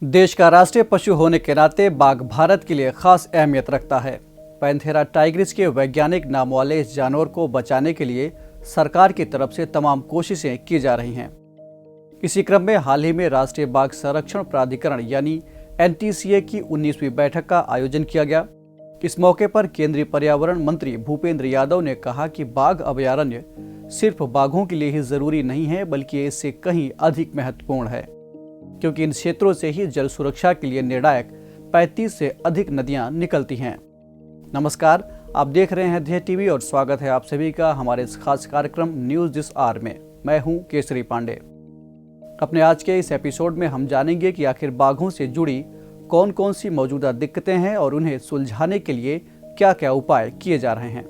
देश का राष्ट्रीय पशु होने के नाते बाघ भारत के लिए खास अहमियत रखता है। पैंथेरा टाइग्रिस के वैज्ञानिक नाम वाले इस जानवर को बचाने के लिए सरकार की तरफ से तमाम कोशिशें की जा रही हैं। इसी क्रम में हाल ही में राष्ट्रीय बाघ संरक्षण प्राधिकरण यानी NTCA की 19वीं बैठक का आयोजन किया गया। इस मौके पर केंद्रीय पर्यावरण मंत्री भूपेंद्र यादव ने कहा कि बाघ अभयारण्य सिर्फ बाघों के लिए ही जरूरी नहीं है, बल्कि इससे कहीं अधिक महत्वपूर्ण है, क्योंकि इन क्षेत्रों से ही जल सुरक्षा के लिए निर्णायक 35 से अधिक नदियां निकलती हैं। नमस्कार, आप देख रहे हैं ध्येय टीवी और स्वागत है आप सभी का हमारे इस खास कार्यक्रम न्यूज दिस आवर में। मैं हूं केसरी पांडे। अपने आज के इस एपिसोड में हम जानेंगे कि आखिर बाघों से जुड़ी कौन कौन सी मौजूदा दिक्कतें हैं और उन्हें सुलझाने के लिए क्या क्या उपाय किए जा रहे हैं।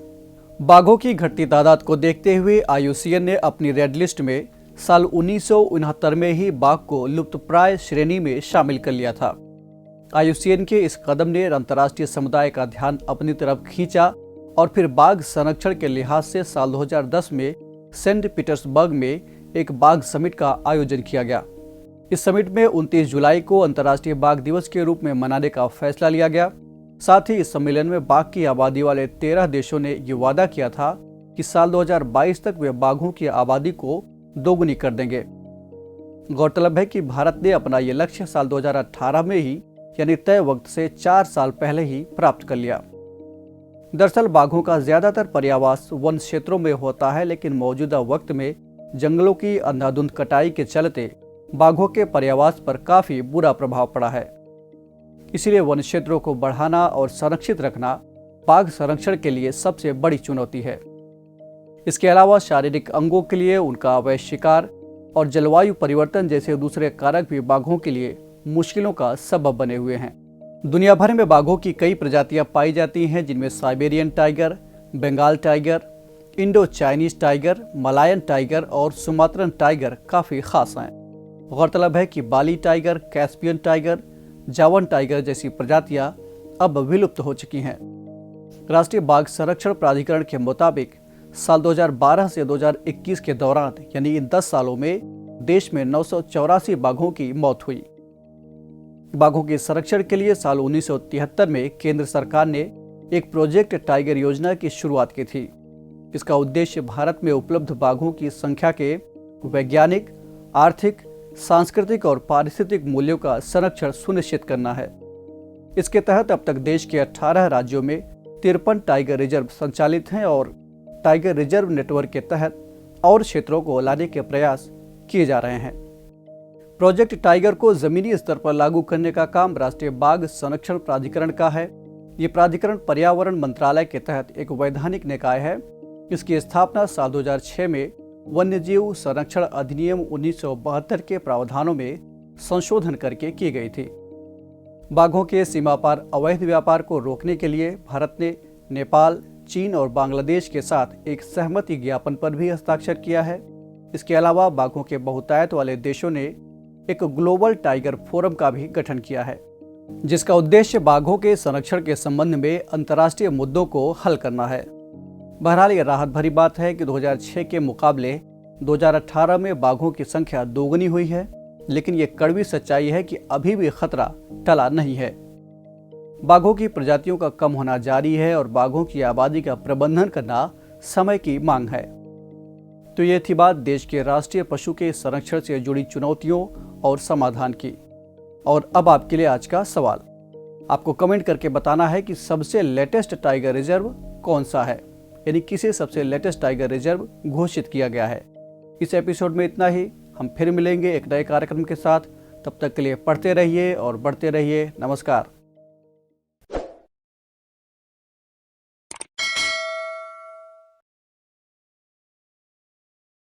बाघों की घटती तादाद को देखते हुए IUCN ने अपनी रेड लिस्ट में साल 1969 में ही बाघ को लुप्तप्राय श्रेणी में शामिल कर लिया था। IUCN के इस कदम ने अंतर्राष्ट्रीय समुदाय का ध्यान अपनी तरफ खींचा और फिर बाघ संरक्षण के लिहाज से साल 2010 में सेंट पीटर्सबर्ग में एक बाघ समिट का आयोजन किया गया। इस समिट में 29 जुलाई को अंतर्राष्ट्रीय बाघ दिवस के रूप में मनाने का फैसला लिया गया। साथ ही इस सम्मेलन में बाघ की आबादी वाले 13 देशों ने ये वादा किया था कि साल 2022 तक वे बाघों की आबादी को दोगुनी कर देंगे। गौरतलब है कि भारत ने अपना ये लक्ष्य साल 2018 में ही यानी तय वक्त से 4 साल पहले ही प्राप्त कर लिया। दरअसल बाघों का ज्यादातर पर्यावास वन क्षेत्रों में होता है, लेकिन मौजूदा वक्त में जंगलों की अंधाधुंध कटाई के चलते बाघों के पर्यावास पर काफी बुरा प्रभाव पड़ा है। इसीलिए वन क्षेत्रों को बढ़ाना और संरक्षित रखना बाघ संरक्षण के लिए सबसे बड़ी चुनौती है। इसके अलावा शारीरिक अंगों के लिए उनका अवैध शिकार और जलवायु परिवर्तन जैसे दूसरे कारक भी बाघों के लिए मुश्किलों का सबब बने हुए हैं। दुनिया भर में बाघों की कई प्रजातियां पाई जाती हैं, जिनमें Siberian tiger, Bengal tiger, Indo Chinese tiger, Malayan tiger और सुमात्रन टाइगर काफी खास हैं। गौरतलब है कि Bali tiger, Caspian tiger, Javan tiger जैसी प्रजातियां अब विलुप्त हो चुकी हैं। राष्ट्रीय बाघ संरक्षण प्राधिकरण के मुताबिक साल 2012 से 2021 के दौरान यानी इन 10 सालों में देश में 984 बाघों की मौत हुई। बाघों के संरक्षण के लिए साल 1973 में केंद्र सरकार ने एक प्रोजेक्ट टाइगर योजना की शुरुआत की थी। इसका उद्देश्य भारत में उपलब्ध बाघों की संख्या के वैज्ञानिक, आर्थिक, सांस्कृतिक और पारिस्थितिक मूल्यों का संरक्षण सुनिश्चित करना है। इसके तहत अब तक देश के 18 राज्यों में 53 टाइगर रिजर्व संचालित हैं और टाइगर रिजर्व नेटवर्क के तहत और क्षेत्रों को लाने के प्रयास किए जा रहे हैं। प्रोजेक्ट टाइगर को जमीनी स्तर पर लागू करने का काम राष्ट्रीय बाघ संरक्षण प्राधिकरण का है। ये प्राधिकरण पर्यावरण मंत्रालय के तहत एक वैधानिक निकाय है। इसकी स्थापना साल 2006 में वन्यजीव संरक्षण अधिनियम 1972 के प्रावधानों में संशोधन करके की गई थी। बाघों के सीमा पार अवैध व्यापार को रोकने के लिए भारत ने नेपाल, चीन और बांग्लादेश के साथ एक सहमति ज्ञापन पर भी हस्ताक्षर किया है। इसके अलावा बाघों के बहुतायत वाले देशों ने एक ग्लोबल टाइगर फोरम का भी गठन किया है, जिसका उद्देश्य बाघों के संरक्षण के संबंध में अंतर्राष्ट्रीय मुद्दों को हल करना है। बहरहाल ये राहत भरी बात है कि 2006 के मुकाबले 2018 में बाघों की संख्या दोगुनी हुई है, लेकिन ये कड़वी सच्चाई है कि अभी भी खतरा टला नहीं है। बाघों की प्रजातियों का कम होना जारी है और बाघों की आबादी का प्रबंधन करना समय की मांग है। तो ये थी बात देश के राष्ट्रीय पशु के संरक्षण से जुड़ी चुनौतियों और समाधान की। और अब आपके लिए आज का सवाल, आपको कमेंट करके बताना है कि सबसे लेटेस्ट टाइगर रिजर्व कौन सा है, यानी किसे सबसे लेटेस्ट टाइगर रिजर्व घोषित किया गया है। इस एपिसोड में इतना ही। हम फिर मिलेंगे एक नए कार्यक्रम के साथ। तब तक के लिए पढ़ते रहिए और बढ़ते रहिए। नमस्कार।